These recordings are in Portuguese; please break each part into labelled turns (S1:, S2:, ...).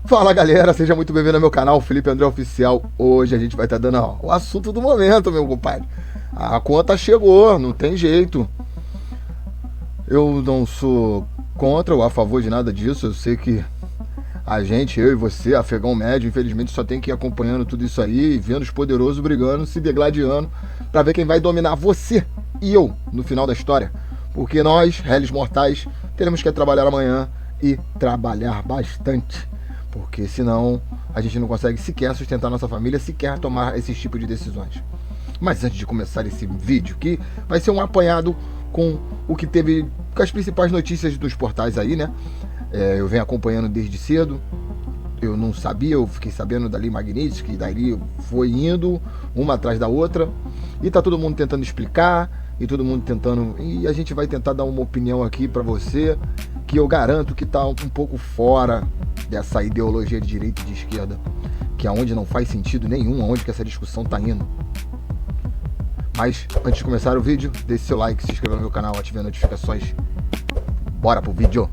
S1: Fala galera, seja muito bem-vindo ao meu canal, Felipe André Oficial. Hoje a gente vai estar dando o assunto do momento, meu compadre. A conta chegou, não tem jeito. Eu não sou contra ou a favor de nada disso. Eu sei que a gente, eu e você, afegão médio, infelizmente só tem que ir acompanhando tudo isso aí e vendo os poderosos brigando, se degladiando, pra ver quem vai dominar você e eu no final da história. Porque nós, réis mortais, teremos que trabalhar amanhã e trabalhar bastante. Porque senão a gente não consegue sequer sustentar nossa família, sequer tomar esses tipos de decisões. Mas antes de começar esse vídeo, que vai ser um apanhado com o que teve, com as principais notícias dos portais aí, né? Eu venho acompanhando desde cedo. Eu não sabia, eu fiquei sabendo da Lei Magnitsky, daí foi indo uma atrás da outra. E tá todo mundo tentando explicar, e todo mundo tentando... E a gente vai tentar dar uma opinião aqui pra você, que eu garanto que tá um pouco fora dessa ideologia de direita e de esquerda, que é onde não faz sentido nenhum, aonde que essa discussão tá indo. Mas, antes de começar o vídeo, deixe seu like, se inscreva no meu canal, ative as notificações. Bora pro vídeo!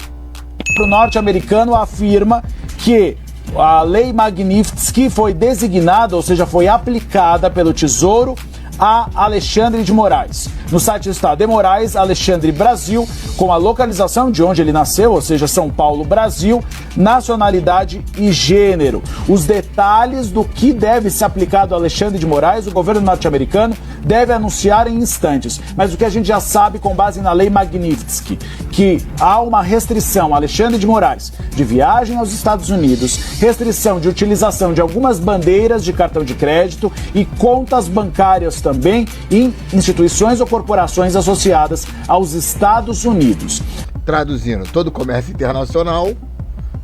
S2: O norte-americano afirma que a Lei Magnitsky foi designada, ou seja, foi aplicada pelo Tesouro a Alexandre de Moraes. No site está de Moraes, Alexandre Brasil, com a localização de onde ele nasceu, ou seja, São Paulo, Brasil, nacionalidade e gênero. Os detalhes do que deve ser aplicado a Alexandre de Moraes, o governo norte-americano deve anunciar em instantes. Mas o que a gente já sabe com base na Lei Magnitsky, que há uma restrição a Alexandre de Moraes de viagem aos Estados Unidos, restrição de utilização de algumas bandeiras de cartão de crédito e contas bancárias também em instituições ou corporações associadas aos Estados Unidos.
S1: Traduzindo, todo o comércio internacional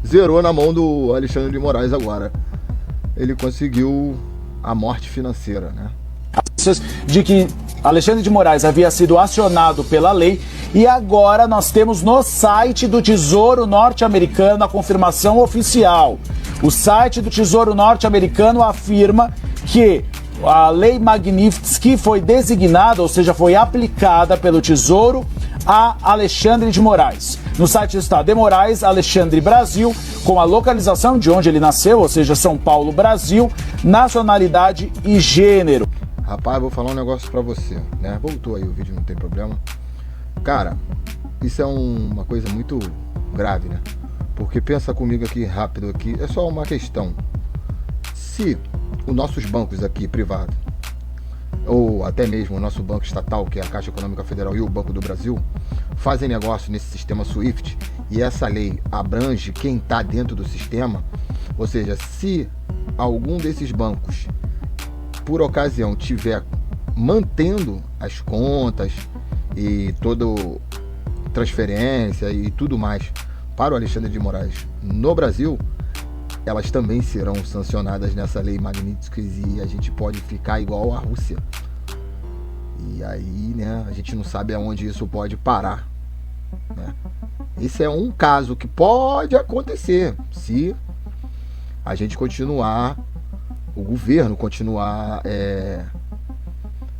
S1: zerou na mão do Alexandre de Moraes agora. Ele conseguiu a morte financeira, né?
S2: De que Alexandre de Moraes havia sido acionado pela lei e agora nós temos no site do Tesouro norte-americano a confirmação oficial. O site do Tesouro norte-americano afirma que a Lei Magnitsky foi designada, ou seja, foi aplicada pelo Tesouro a Alexandre de Moraes. No site está de Moraes, Alexandre Brasil, com a localização de onde ele nasceu, ou seja, São Paulo, Brasil, nacionalidade e gênero.
S1: Rapaz, vou falar um negócio pra você, né? Voltou aí o vídeo, não tem problema. Cara, isso é uma coisa muito grave, né? Porque pensa comigo aqui, rápido aqui, é só uma questão. Se os nossos bancos aqui privados, ou até mesmo o nosso banco estatal, que é a Caixa Econômica Federal e o Banco do Brasil, fazem negócio nesse sistema SWIFT, e essa lei abrange quem está dentro do sistema, ou seja, se algum desses bancos, por ocasião, tiver mantendo as contas e toda transferência e tudo mais para o Alexandre de Moraes no Brasil, elas também serão sancionadas nessa Lei Magnitsky e a gente pode ficar igual a Rússia. E aí, né, a gente não sabe aonde isso pode parar, né? Esse é um caso que pode acontecer se a gente continuar, o governo continuar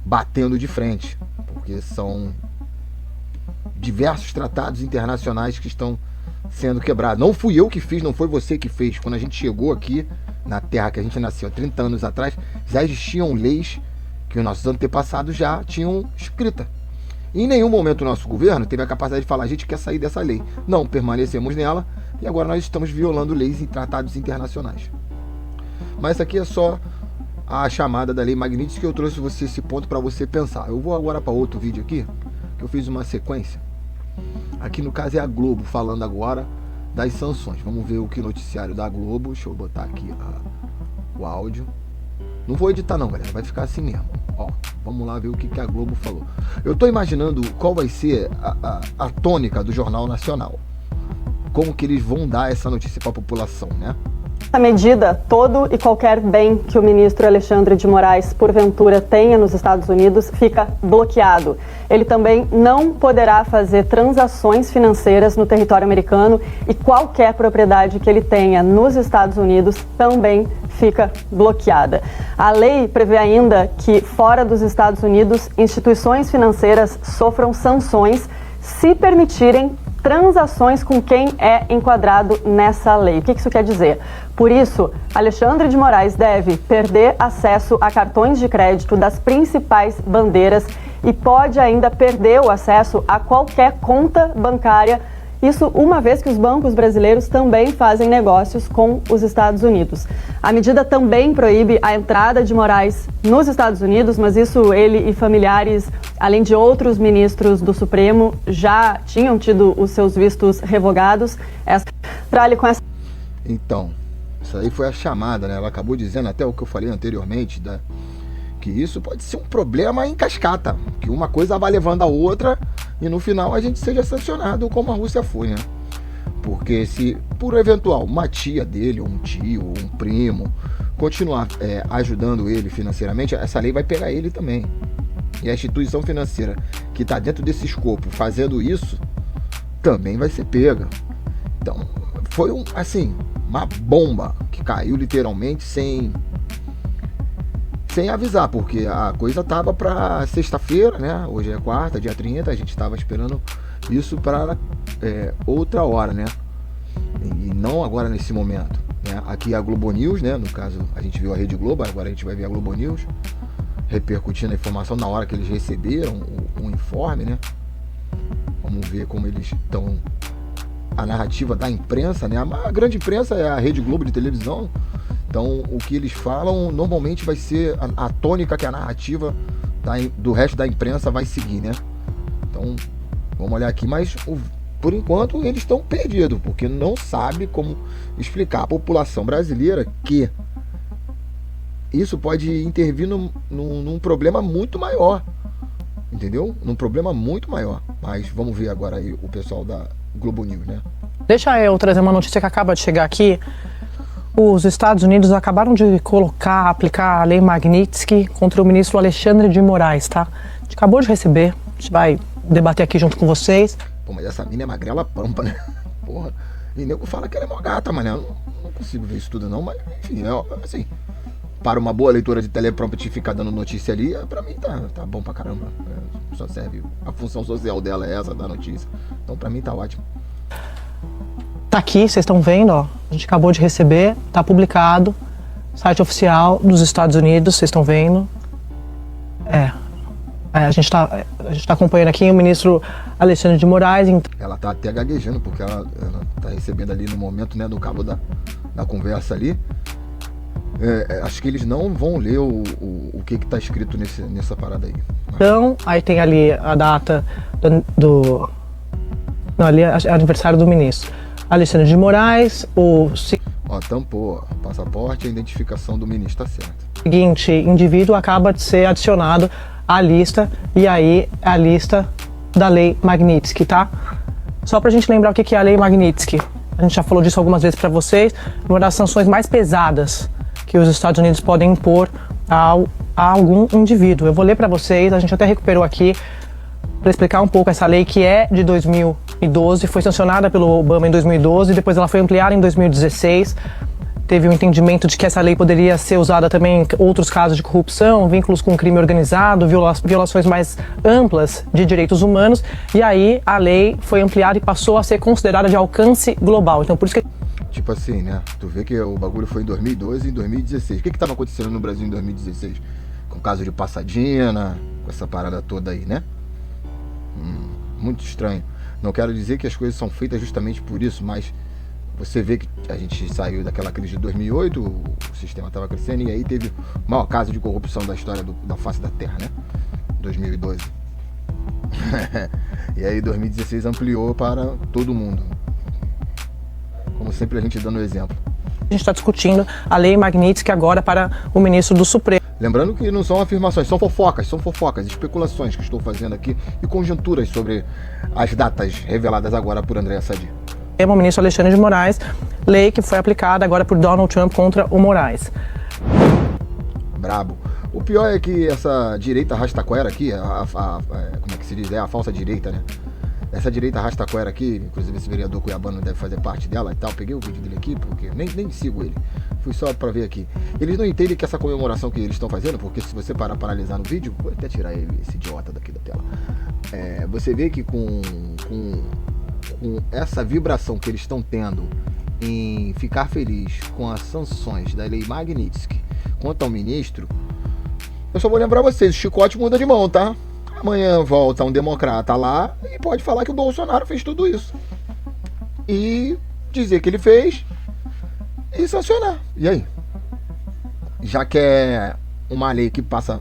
S1: batendo de frente, porque são diversos tratados internacionais que estão sendo quebrado. Não fui eu que fiz, não foi você que fez. Quando a gente chegou aqui na terra que a gente nasceu há 30 anos atrás, já existiam leis que os nossos antepassados já tinham escrita. Em nenhum momento o nosso governo teve a capacidade de falar: a gente quer sair dessa lei. Não, permanecemos nela e agora nós estamos violando leis e tratados internacionais. Mas isso aqui é só a chamada da Lei Magnitsky, que eu trouxe você esse ponto para você pensar. Eu vou agora para outro vídeo aqui, que eu fiz uma sequência. Aqui no caso é a Globo falando agora das sanções. Vamos ver o que noticiário da Globo. Deixa eu botar aqui o áudio. Não vou editar não, galera, vai ficar assim mesmo. Ó, vamos lá ver o que a Globo falou. Eu tô imaginando qual vai ser a tônica do Jornal Nacional. Como que eles vão dar essa notícia para a população, né?
S3: Essa medida, todo e qualquer bem que o ministro Alexandre de Moraes, porventura, tenha nos Estados Unidos, fica bloqueado. Ele também não poderá fazer transações financeiras no território americano e qualquer propriedade que ele tenha nos Estados Unidos também fica bloqueada. A lei prevê ainda que, fora dos Estados Unidos, instituições financeiras sofram sanções se permitirem transações com quem é enquadrado nessa lei. O que isso quer dizer? Por isso, Alexandre de Moraes deve perder acesso a cartões de crédito das principais bandeiras e pode ainda perder o acesso a qualquer conta bancária. Isso uma vez que os bancos brasileiros também fazem negócios com os Estados Unidos. A medida também proíbe a entrada de Moraes nos Estados Unidos, mas isso ele e familiares, além de outros ministros do Supremo, já tinham tido os seus vistos revogados.
S1: Então, isso aí foi a chamada, né? Ela acabou dizendo até o que eu falei anteriormente, que isso pode ser um problema em cascata, que uma coisa vai levando a outra e no final a gente seja sancionado como a Rússia foi, né? Porque se por eventual uma tia dele, ou um tio, ou um primo continuar ajudando ele financeiramente, essa lei vai pegar ele também. E a instituição financeira que está dentro desse escopo fazendo isso também vai ser pega. Então foi uma bomba que caiu literalmente sem avisar, porque a coisa tava para sexta-feira, né? Hoje é quarta, dia 30, a gente estava esperando isso para outra hora, né? E não agora nesse momento, né? Aqui é a Globo News, né? No caso, a gente viu a Rede Globo, agora a gente vai ver a Globo News repercutindo a informação na hora que eles receberam o informe, né? Vamos ver como eles estão, a narrativa da imprensa, né? A grande imprensa é a Rede Globo de televisão. Então, o que eles falam normalmente vai ser a tônica que a narrativa do resto da imprensa vai seguir, né? Então, vamos olhar aqui. Mas, por enquanto, eles estão perdidos, porque não sabe como explicar à população brasileira que isso pode intervir num problema muito maior, entendeu? Num problema muito maior. Mas vamos ver agora aí o pessoal da Globo News, né?
S4: Deixa eu trazer uma notícia que acaba de chegar aqui. Os Estados Unidos acabaram de aplicar a lei Magnitsky contra o ministro Alexandre de Moraes, tá? A gente acabou de receber, a gente vai debater aqui junto com vocês.
S1: Pô, mas essa mina é magrela pampa, né? Porra, e nego fala que ela é mó gata, mas eu não consigo ver isso tudo não, mas enfim, assim, para uma boa leitura de teleprompter ficar dando notícia ali, pra mim tá bom pra caramba. Só serve, a função social dela é essa, da notícia. Então pra mim tá ótimo.
S4: Tá aqui, vocês estão vendo, ó. A gente acabou de receber, tá publicado, site oficial dos Estados Unidos, vocês estão vendo. A gente tá acompanhando aqui o ministro Alexandre de Moraes.
S1: Ela tá até gaguejando, porque ela tá recebendo ali no momento, né, no cabo da conversa ali. Acho que eles não vão ler o que tá escrito nessa parada aí.
S4: Então, aí tem ali a data não, ali é aniversário do ministro Alexandre de Moraes,
S1: tampou, passaporte e a identificação do ministro, tá certo.
S4: O seguinte indivíduo acaba de ser adicionado à lista, e aí a lista da lei Magnitsky, tá? Só pra gente lembrar o que é a lei Magnitsky. A gente já falou disso algumas vezes pra vocês, uma das sanções mais pesadas que os Estados Unidos podem impor a algum indivíduo. Eu vou ler pra vocês, a gente até recuperou aqui, para explicar um pouco essa lei que é de 2012, foi sancionada pelo Obama em 2012, depois ela foi ampliada em 2016, teve um entendimento de que essa lei poderia ser usada também em outros casos de corrupção, vínculos com crime organizado, violações mais amplas de direitos humanos, e aí a lei foi ampliada e passou a ser considerada de alcance global. Então por isso que...
S1: Tipo assim, né? Tu vê que o bagulho foi em 2012 e em 2016. O que estava acontecendo no Brasil em 2016? Com o caso de Passadina, com essa parada toda aí, né? Muito estranho. Não quero dizer que as coisas são feitas justamente por isso, mas você vê que a gente saiu daquela crise de 2008, o sistema estava crescendo, e aí teve o maior caso de corrupção da história da face da Terra, né? 2012. E aí 2016 ampliou para todo mundo. Como sempre a gente dando exemplo.
S4: A gente está discutindo a lei Magnitsky agora para o ministro do Supremo.
S1: Lembrando que não são afirmações, são fofocas, especulações que estou fazendo aqui e conjecturas sobre as datas reveladas agora por Andréa Sadi.
S4: O ministro Alexandre de Moraes, lei que foi aplicada agora por Donald Trump contra o Moraes.
S1: Brabo. O pior é que essa direita rastaquera aqui, como é que se diz? É a falsa direita, né? Essa direita rastaquera aqui, inclusive esse vereador cuiabano deve fazer parte dela e tal. Peguei o vídeo dele aqui, porque nem sigo ele. Fui só pra ver aqui. Eles não entendem que essa comemoração que eles estão fazendo, porque se você parar para analisar no vídeo, vou até tirar esse idiota daqui da tela. Você vê que com com essa vibração que eles estão tendo em ficar feliz com as sanções da lei Magnitsky quanto ao ministro, eu só vou lembrar vocês, o chicote muda de mão, tá? Amanhã volta um democrata lá e pode falar que o Bolsonaro fez tudo isso. E dizer que ele fez e sancionar. E aí? Já que é uma lei que passa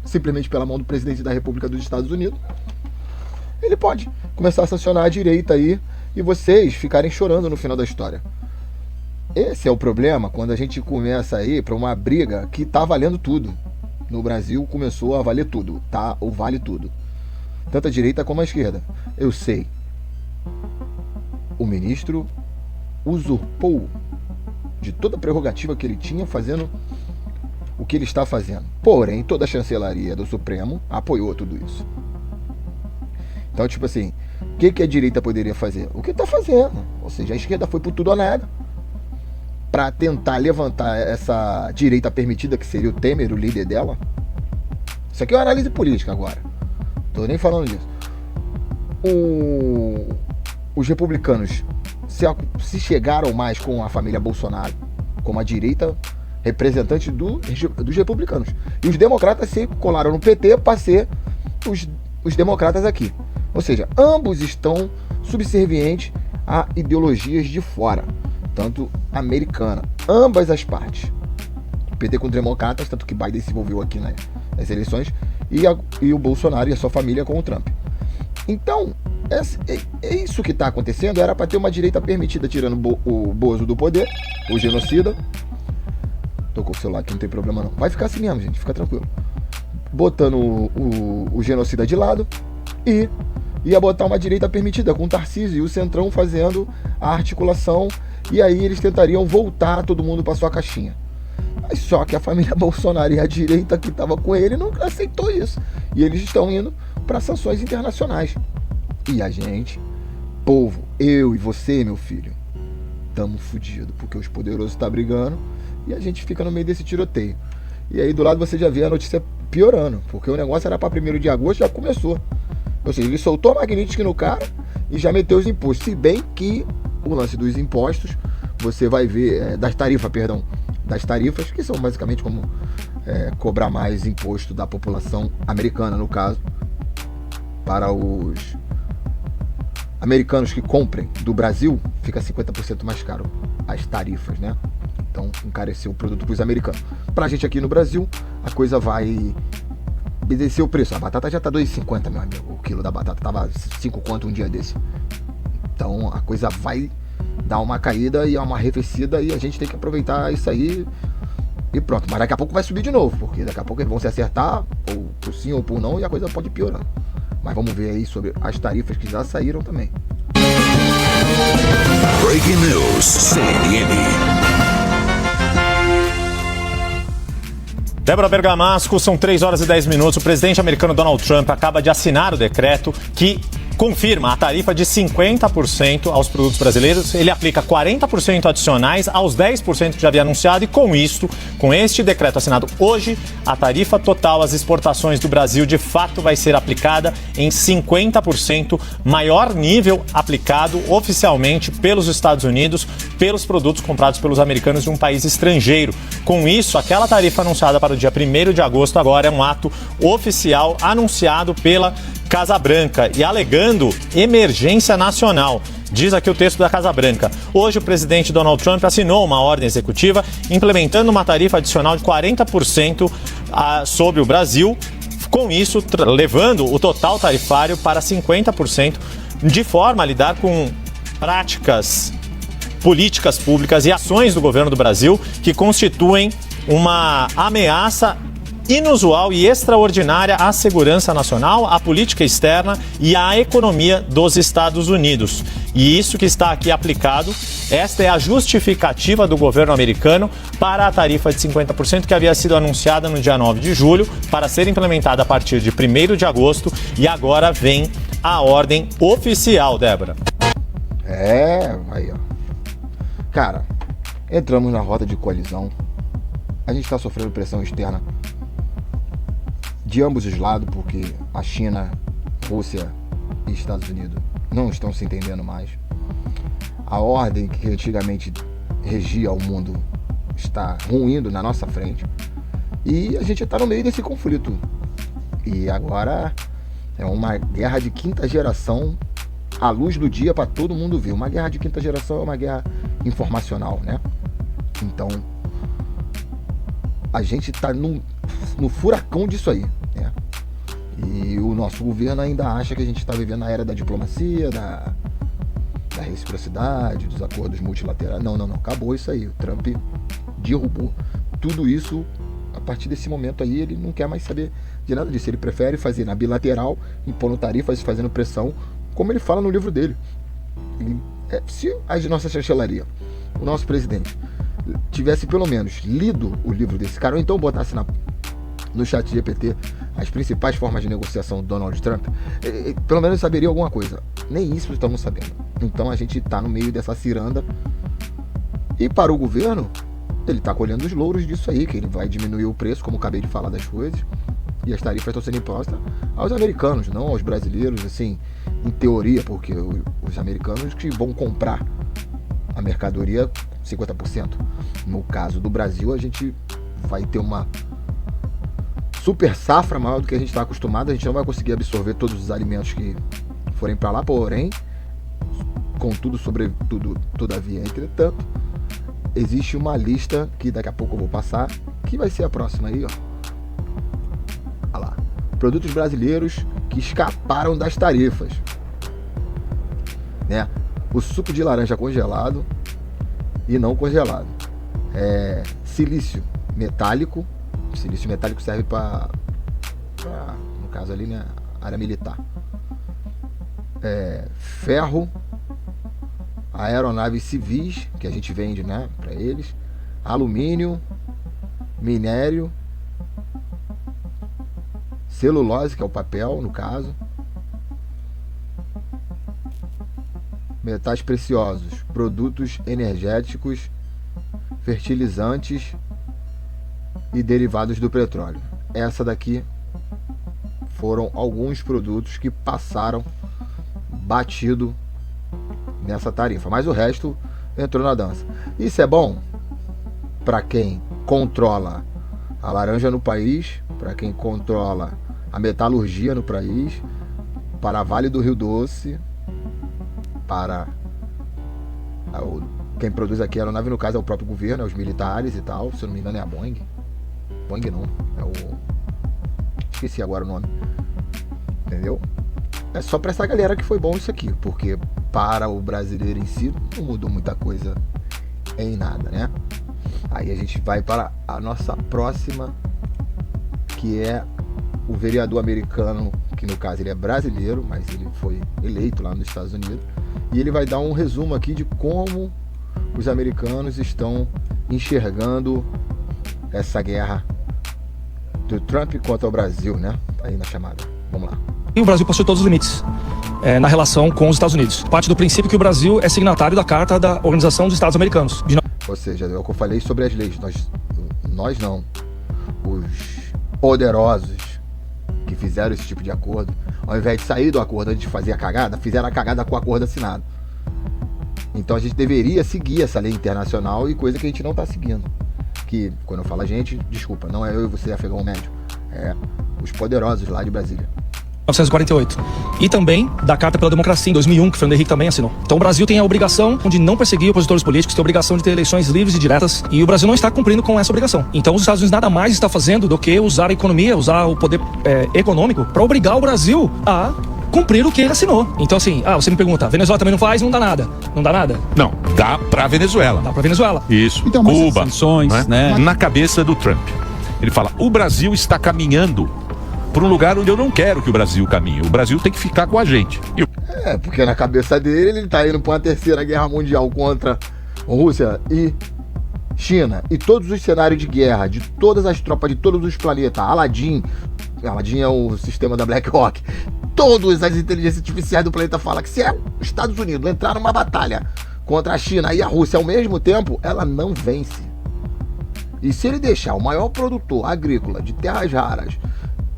S1: simplesmente pela mão do presidente da República dos Estados Unidos, ele pode começar a sancionar a direita aí e vocês ficarem chorando no final da história. Esse é o problema quando a gente começa aí para uma briga que tá valendo tudo. No Brasil começou a valer tudo, tá? Ou vale tudo. Tanto a direita como a esquerda. Eu sei. O ministro usurpou de toda a prerrogativa que ele tinha fazendo o que ele está fazendo. Porém, toda a chancelaria do Supremo apoiou tudo isso. Então, tipo assim, o que a direita poderia fazer? O que está fazendo. Ou seja, a esquerda foi por tudo ou nada para tentar levantar essa direita permitida, que seria o Temer, o líder dela. Isso aqui é uma análise política agora. Tô nem falando disso. Os republicanos se chegaram mais com a família Bolsonaro, como a direita representante dos republicanos. E os democratas se colaram no PT para ser os democratas aqui. Ou seja, ambos estão subservientes a ideologias de fora, tanto americana, ambas as partes. O PT com os democratas, tanto que Biden se envolveu aqui nas eleições, e o Bolsonaro e a sua família com o Trump. Então, é isso que está acontecendo. Era para ter uma direita permitida, tirando o Bozo do poder, o genocida. Tô com o celular aqui, não tem problema não. Vai ficar assim mesmo, gente, fica tranquilo. Botando o genocida de lado e ia botar uma direita permitida com o Tarcísio e o Centrão fazendo a articulação, e aí eles tentariam voltar todo mundo para sua caixinha. Mas só que a família Bolsonaro e a direita que estava com ele não aceitou isso. E eles estão indo para sanções internacionais. E a gente, povo, eu e você, meu filho, estamos fodidos, porque os poderosos estão brigando e a gente fica no meio desse tiroteio. E aí do lado você já vê a notícia piorando, porque o negócio era para 1º de agosto, já começou. Ou seja, ele soltou a Magnitsky no cara e já meteu os impostos. Se bem que o lance dos impostos, você vai ver, das tarifas, que são basicamente como cobrar mais imposto da população americana, no caso, para os americanos que comprem do Brasil, fica 50% mais caro as tarifas, né? Então, encareceu o produto para os americanos. Pra gente aqui no Brasil, a coisa vai descer o preço. A batata já tá R$2,50, meu amigo. O quilo da batata tava 5 conto um dia desse. Então, a coisa vai dar uma caída e uma arrefecida, e a gente tem que aproveitar isso aí e pronto. Mas daqui a pouco vai subir de novo, porque daqui a pouco eles vão se acertar, ou por sim ou por não, e a coisa pode piorar. Mas vamos ver aí sobre as tarifas que já saíram também.
S5: Breaking News, CNN.
S6: Débora Bergamasco, são 3h10. O presidente americano Donald Trump acaba de assinar o decreto que confirma a tarifa de 50% aos produtos brasileiros. Ele aplica 40% adicionais aos 10% que já havia anunciado, e com isto, com este decreto assinado hoje, a tarifa total às exportações do Brasil de fato vai ser aplicada em 50%, maior nível aplicado oficialmente pelos Estados Unidos pelos produtos comprados pelos americanos de um país estrangeiro. Com isso, aquela tarifa anunciada para o dia 1º de agosto agora é um ato oficial anunciado pela Casa Branca e alegando emergência nacional. Diz aqui o texto da Casa Branca. Hoje o presidente Donald Trump assinou uma ordem executiva implementando uma tarifa adicional de 40% sobre o Brasil, com isso levando o total tarifário para 50%, de forma a lidar com práticas, políticas públicas e ações do governo do Brasil que constituem uma ameaça inusual e extraordinária à segurança nacional, à política externa e à economia dos Estados Unidos. E isso que está aqui aplicado, esta é a justificativa do governo americano para a tarifa de 50% que havia sido anunciada no dia 9 de julho, para ser implementada a partir de 1º de agosto, e agora vem a ordem oficial, Débora.
S1: Aí ó. Cara, entramos na roda de coalizão. A gente está sofrendo pressão externa de ambos os lados, porque a China, Rússia e Estados Unidos não estão se entendendo mais. A ordem que antigamente regia o mundo está ruindo na nossa frente. E a gente está no meio desse conflito. E agora é uma guerra de quinta geração à luz do dia para todo mundo ver. Uma guerra de quinta geração é uma guerra informacional, né? Então, a gente está no furacão disso aí, né? E o nosso governo ainda acha que a gente está vivendo na era da diplomacia, da reciprocidade, dos acordos multilaterais. Não, acabou isso aí. O Trump derrubou tudo isso. A partir desse momento aí, ele não quer mais saber de nada disso. Ele prefere fazer na bilateral, impondo tarifas, fazendo pressão, como ele fala no livro dele. Se a nossa chancelaria, o nosso presidente, tivesse pelo menos lido o livro desse cara, ou então botasse no chat GPT as principais formas de negociação do Donald Trump, pelo menos saberia alguma coisa. Nem isso estamos sabendo. Então a gente está no meio dessa ciranda. E para o governo, ele está colhendo os louros disso aí, que ele vai diminuir o preço, como acabei de falar das coisas, e as tarifas estão sendo impostas aos americanos, não aos brasileiros, assim, em teoria, porque os americanos que vão comprar a mercadoria 50%. No caso do Brasil, a gente vai ter uma super safra maior do que a gente está acostumado. A gente não vai conseguir absorver todos os alimentos que forem para lá, porém, contudo, sobretudo, todavia, entretanto, existe uma lista que daqui a pouco eu vou passar, que vai ser a próxima aí, ó. Olha lá. Produtos brasileiros que escaparam das tarifas, né? O suco de laranja congelado e não congelado. Silício metálico. O silício metálico serve para, no caso ali, né, área militar. Ferro, aeronaves civis, que a gente vende, né, para eles. Alumínio, minério, celulose, que é o papel, no caso. Metais preciosos, produtos energéticos, fertilizantes e derivados do petróleo. Essa daqui foram alguns produtos que passaram batido nessa tarifa, mas o resto entrou na dança. Isso é bom para quem controla a laranja no país, para quem controla a metalurgia no país, para a Vale do Rio Doce, para quem produz aqui a aeronave, no caso é o próprio governo, é os militares e tal. Se eu não me engano é a Boeing. Boeing não, esqueci agora o nome. Entendeu? É só pra essa galera que foi bom isso aqui, porque para o brasileiro em si não mudou muita coisa em nada, né? Aí a gente vai para a nossa próxima, que é o vereador americano, que no caso ele é brasileiro, mas ele foi eleito lá nos Estados Unidos, e ele vai dar um resumo aqui de como os americanos estão enxergando essa guerra do Trump contra o Brasil, né? Aí na chamada. Vamos lá.
S7: E o Brasil passou todos os limites na relação com os Estados Unidos. Parte do princípio que o Brasil é signatário da Carta da Organização dos Estados Americanos.
S1: Ou seja, é o que eu falei sobre as leis. Nós não. Os poderosos que fizeram esse tipo de acordo, ao invés de sair do acordo antes de fazer a cagada, fizeram a cagada com o acordo assinado. Então a gente deveria seguir essa lei internacional, e coisa que a gente não está seguindo. Que, quando eu falo a gente, desculpa, não é eu e você, afegão médio. É os poderosos lá de Brasília.
S7: 1948. E também da Carta pela Democracia, em 2001, que o Fernando Henrique também assinou. Então o Brasil tem a obrigação de não perseguir opositores políticos, tem a obrigação de ter eleições livres e diretas, e o Brasil não está cumprindo com essa obrigação. Então os Estados Unidos nada mais está fazendo do que usar a economia, usar o poder econômico para obrigar o Brasil a cumprir o que ele assinou. Então assim, você me pergunta, a Venezuela também não faz? Não dá nada. Não dá nada?
S5: Não, dá pra Venezuela.
S7: Dá pra Venezuela.
S5: Isso,
S8: então,
S5: Cuba,
S8: sanções,
S5: né? Na cabeça do Trump. Ele fala, o Brasil está caminhando para um lugar onde eu não quero que o Brasil caminhe. O Brasil tem que ficar com a gente.
S1: Porque na cabeça dele, ele tá indo para uma terceira guerra mundial contra Rússia e China. E todos os cenários de guerra, de todas as tropas de todos os planetas, Aladdin é o sistema da Black Hawk. Todas as inteligências artificiais do planeta falam que se os Estados Unidos entrar numa batalha contra a China e a Rússia ao mesmo tempo, ela não vence. E se ele deixar o maior produtor agrícola de terras raras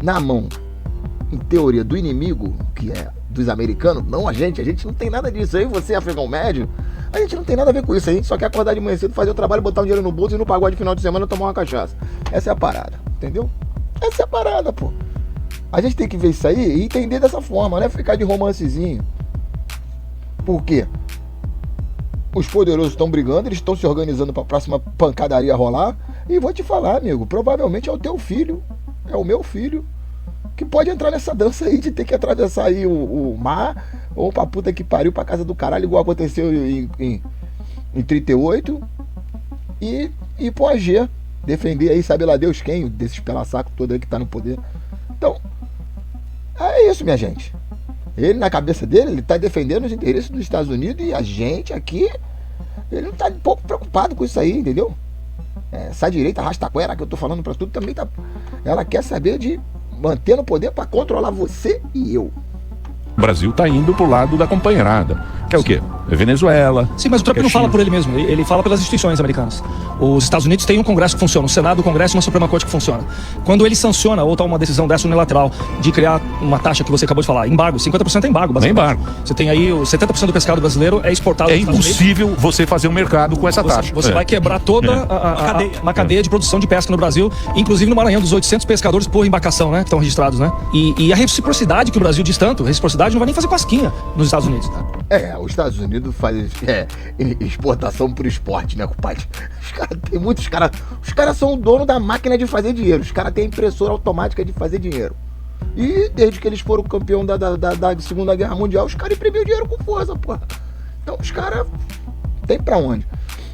S1: na mão, em teoria, do inimigo, que é dos americanos, não a gente não tem nada disso. Aí você, afegão médio, a gente não tem nada a ver com isso. A gente só quer acordar de manhã cedo, fazer o trabalho, botar um dinheiro no bolso e no pagode de final de semana tomar uma cachaça. Essa é a parada, entendeu? Essa é a parada, pô. A gente tem que ver isso aí e entender dessa forma, não é ficar de romancezinho. Por quê? Os poderosos estão brigando, eles estão se organizando para a próxima pancadaria rolar. E vou te falar, amigo, provavelmente é o teu filho, é o meu filho, que pode entrar nessa dança aí de ter que atravessar aí o mar, ou pra puta que pariu, pra casa do caralho, igual aconteceu em 38, e ir pro AG, defender aí, sabe lá Deus quem, desses pela-saco todo aí que tá no poder. Então, é isso, minha gente. Ele, na cabeça dele, ele tá defendendo os interesses dos Estados Unidos, e a gente aqui, ele não tá um pouco preocupado com isso aí, entendeu? Essa direita rastaquera que eu tô falando pra tudo também tá... Ela quer saber de manter no poder pra controlar você e eu.
S5: O Brasil tá indo pro lado da companheirada. Que é o quê? É Venezuela.
S7: Sim, mas o Trump não fala por ele mesmo, ele fala pelas instituições americanas. Os Estados Unidos têm um Congresso que funciona, um Senado, um Congresso e uma Suprema Corte que funciona. Quando ele sanciona ou toma uma decisão dessa unilateral de criar uma taxa que você acabou de falar, embargo, 50% é embargo, basicamente.
S5: É embargo.
S7: Você tem aí o 70% do pescado brasileiro é exportado.
S5: É impossível você fazer um mercado com essa taxa.
S7: Você vai quebrar toda uma cadeia de produção de pesca no Brasil, inclusive no Maranhão, dos 800 pescadores por embarcação, né, que estão registrados, né? E a reciprocidade que o Brasil diz tanto, reciprocidade não vai nem fazer cosquinha nos Estados Unidos.
S1: Os Estados Unidos fazem exportação por esporte, né, compadre? Os caras são o dono da máquina de fazer dinheiro. Os caras têm impressora automática de fazer dinheiro. E desde que eles foram campeão da Segunda Guerra Mundial, os caras imprimiam dinheiro com força, porra. Então os caras tem pra onde?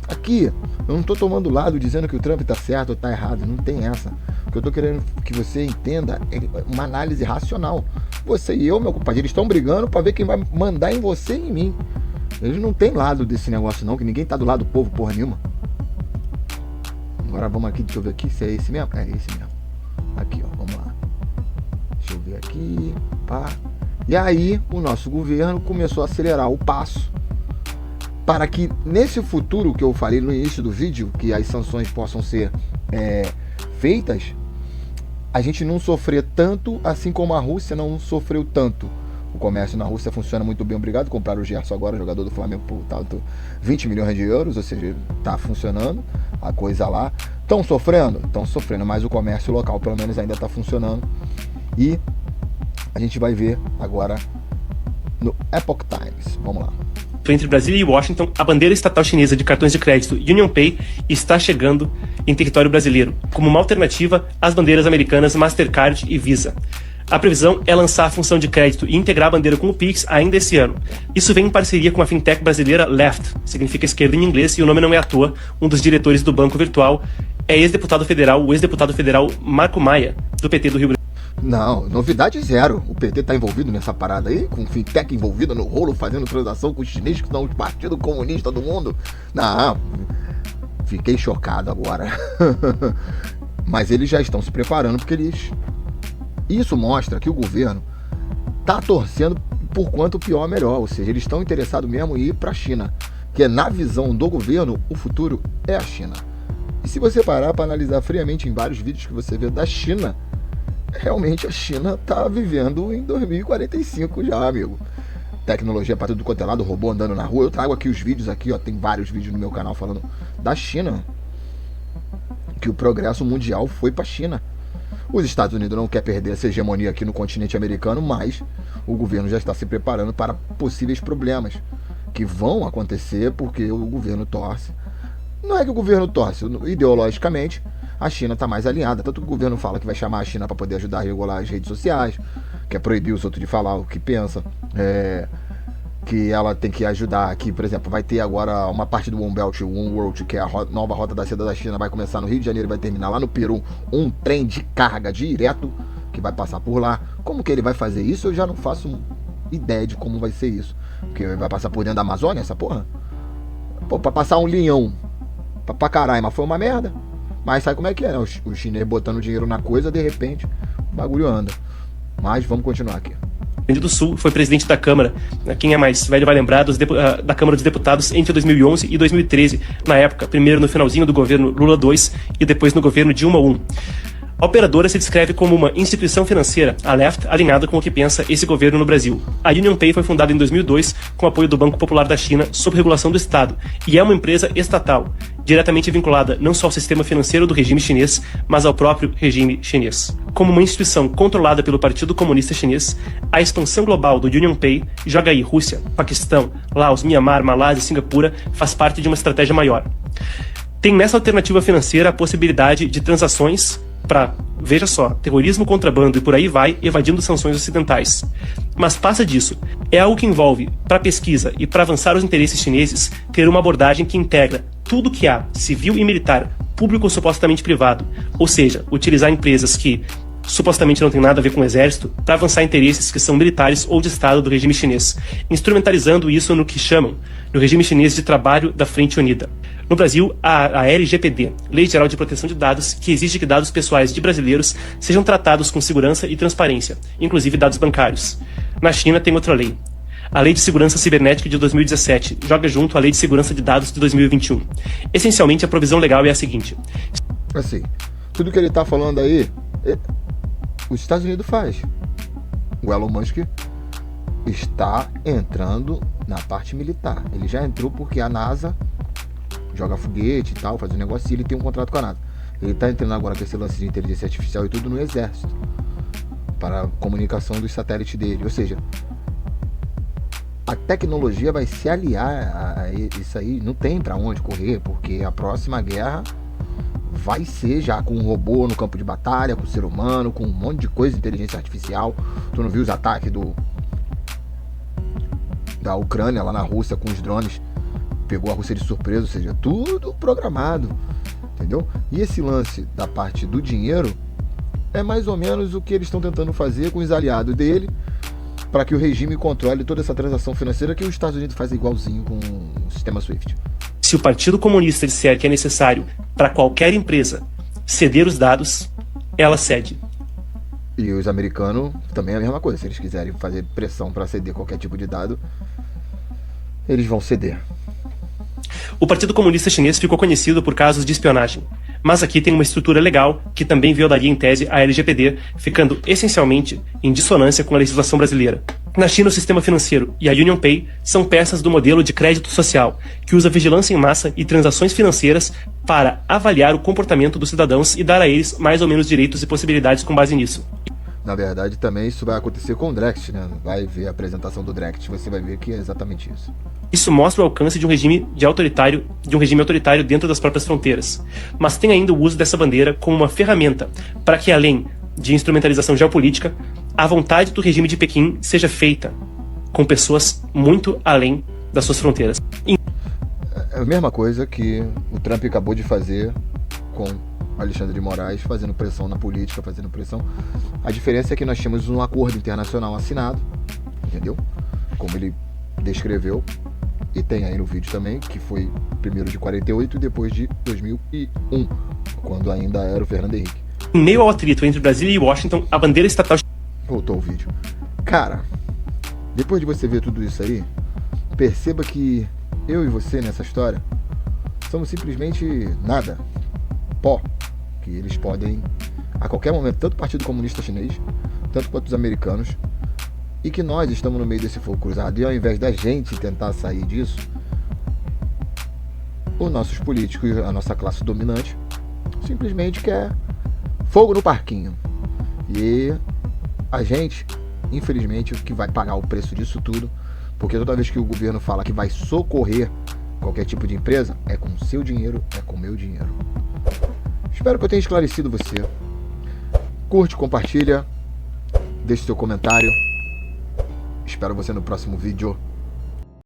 S1: Aqui, eu não tô tomando lado dizendo que o Trump tá certo ou tá errado, não tem essa. O que eu tô querendo que você entenda é uma análise racional. Você e eu, meu compadre, eles estão brigando pra ver quem vai mandar em você e em mim. Eles não tem lado desse negócio não, que ninguém tá do lado do povo, porra nenhuma. Agora vamos aqui, deixa eu ver aqui se é esse mesmo. É esse mesmo. Aqui, ó, vamos lá. Deixa eu ver aqui, pá. E aí, o nosso governo começou a acelerar o passo para que nesse futuro que eu falei no início do vídeo, que as sanções possam ser feitas, a gente não sofrer tanto, assim como a Rússia não sofreu tanto. O comércio na Rússia funciona muito bem, obrigado. Compraram o Gerson agora, jogador do Flamengo, por 20 milhões de euros, ou seja, tá funcionando a coisa lá. Estão sofrendo? Estão sofrendo, mas o comércio local pelo menos ainda está funcionando. E a gente vai ver agora no Epoch Times. Vamos lá.
S8: Entre Brasília e Washington, a bandeira estatal chinesa de cartões de crédito UnionPay está chegando em território brasileiro, como uma alternativa às bandeiras americanas Mastercard e Visa. A previsão é lançar a função de crédito e integrar a bandeira com o Pix ainda esse ano. Isso vem em parceria com a fintech brasileira Left, significa esquerda em inglês, e o nome não é à toa. Um dos diretores do Banco Virtual é o ex-deputado federal Marco Maia, do PT do Rio Grande.
S1: Não, novidade zero. O PT tá envolvido nessa parada aí, com fintech envolvida no rolo, fazendo transação com os chineses que são os partidos comunistas do mundo. Não, fiquei chocado agora. Mas eles já estão se preparando porque eles... Isso mostra que o governo tá torcendo por quanto pior melhor, ou seja, eles estão interessados mesmo em ir para a China, que na visão do governo, o futuro é a China. E se você parar para analisar friamente em vários vídeos que você vê da China, realmente a China tá vivendo em 2045 já, amigo. Tecnologia para tudo quanto é lado, robô andando na rua. Eu trago aqui os vídeos aqui, ó, tem vários vídeos no meu canal falando da China, que o progresso mundial foi para a China. Os Estados Unidos não quer perder essa hegemonia aqui no continente americano, mas o governo já está se preparando para possíveis problemas que vão acontecer porque o governo torce. Não é que o governo torce, ideologicamente a China está mais alinhada, tanto que o governo fala que vai chamar a China para poder ajudar a regular as redes sociais, quer proibir os outros de falar o que pensa, que ela tem que ajudar aqui, por exemplo, vai ter agora uma parte do One Belt, One Road, que é a nova rota da seda da China, vai começar no Rio de Janeiro e vai terminar lá no Peru, um trem de carga direto que vai passar por lá. Como que ele vai fazer isso? Eu já não faço ideia de como vai ser isso, porque vai passar por dentro da Amazônia, essa porra? Pô, pra passar um linhão pra caralho, mas foi uma merda. Mas sabe como é que é, né? O chinês botando dinheiro na coisa, de repente o bagulho anda. Mas vamos continuar aqui.
S8: Rio Grande do Sul foi presidente da Câmara, quem é mais velho vai lembrar, da Câmara dos Deputados entre 2011 e 2013, na época, primeiro no finalzinho do governo Lula II e depois no governo Dilma I. A operadora se descreve como uma instituição financeira, a left, alinhada com o que pensa esse governo no Brasil. A UnionPay foi fundada em 2002 com apoio do Banco Popular da China sob regulação do Estado e é uma empresa estatal, diretamente vinculada não só ao sistema financeiro do regime chinês, mas ao próprio regime chinês. Como uma instituição controlada pelo Partido Comunista Chinês, a expansão global do UnionPay, joga aí Rússia, Paquistão, Laos, Mianmar, Malásia e Singapura, faz parte de uma estratégia maior. Tem nessa alternativa financeira a possibilidade de transações para, veja só, terrorismo, contrabando e por aí vai, evadindo sanções ocidentais. Mas passa disso. É algo que envolve, para pesquisa e para avançar os interesses chineses, ter uma abordagem que integra tudo que há, civil e militar, público ou supostamente privado. Ou seja, utilizar empresas que supostamente não têm nada a ver com o exército para avançar interesses que são militares ou de Estado do regime chinês, instrumentalizando isso no que chamam, no regime chinês, de trabalho da Frente Unida. No Brasil, há a LGPD, Lei Geral de Proteção de Dados, que exige que dados pessoais de brasileiros sejam tratados com segurança e transparência, inclusive dados bancários. Na China tem outra lei. A Lei de Segurança Cibernética de 2017 joga junto à Lei de Segurança de Dados de 2021. Essencialmente, a provisão legal é a seguinte.
S1: Assim, tudo que ele tá falando aí, os Estados Unidos faz. O Elon Musk está entrando na parte militar. Ele já entrou porque a NASA joga foguete e tal, faz um negócio e ele tem um contrato com a NASA. Ele está entrando agora com esse lance de inteligência artificial e tudo no exército, para a comunicação dos satélites dele. Ou seja, a tecnologia vai se aliar a isso aí, não tem para onde correr, porque a próxima guerra vai ser já com um robô no campo de batalha, com o ser humano, com um monte de coisa, inteligência artificial. Tu não viu os ataques da Ucrânia lá na Rússia com os drones? Pegou a Rússia de surpresa, ou seja, tudo programado, entendeu? E esse lance da parte do dinheiro é mais ou menos o que eles estão tentando fazer com os aliados dele, para que o regime controle toda essa transação financeira que os Estados Unidos fazem igualzinho com o sistema SWIFT.
S8: Se o Partido Comunista disser que é necessário para qualquer empresa ceder os dados, ela cede.
S1: E os americanos também é a mesma coisa. Se eles quiserem fazer pressão para ceder qualquer tipo de dado, eles vão ceder.
S8: O Partido Comunista Chinês ficou conhecido por casos de espionagem, mas aqui tem uma estrutura legal que também violaria em tese a LGPD, ficando essencialmente em dissonância com a legislação brasileira. Na China, o sistema financeiro e a UnionPay são peças do modelo de crédito social, que usa vigilância em massa e transações financeiras para avaliar o comportamento dos cidadãos e dar a eles mais ou menos direitos e possibilidades com base nisso.
S1: Na verdade, também isso vai acontecer com o Drext, né? Vai ver a apresentação do Drext, você vai ver que é exatamente isso.
S8: Isso mostra o alcance de um regime autoritário dentro das próprias fronteiras. Mas tem ainda o uso dessa bandeira como uma ferramenta para que, além de instrumentalização geopolítica, a vontade do regime de Pequim seja feita com pessoas muito além das suas fronteiras.
S1: É a mesma coisa que o Trump acabou de fazer com Alexandre de Moraes, fazendo pressão na política, fazendo pressão. A diferença é que nós tínhamos um acordo internacional assinado, entendeu? Como ele descreveu, e tem aí no vídeo também, que foi primeiro de 48 e depois de 2001, quando ainda era o Fernando Henrique.
S8: Em meio ao atrito entre Brasília e Washington, a bandeira estatal...
S1: Voltou o vídeo. Cara, depois de você ver tudo isso aí, perceba que eu e você nessa história somos simplesmente nada. Pó. Que eles podem, a qualquer momento, tanto o Partido Comunista Chinês, tanto quanto os americanos, e que nós estamos no meio desse fogo cruzado, e ao invés da gente tentar sair disso, os nossos políticos, a nossa classe dominante, simplesmente quer fogo no parquinho. E a gente, infelizmente, que vai pagar o preço disso tudo, porque toda vez que o governo fala que vai socorrer qualquer tipo de empresa, é com seu dinheiro, é com meu dinheiro. Espero que eu tenha esclarecido você. Curte, compartilha, deixe seu comentário. Espero você no próximo vídeo.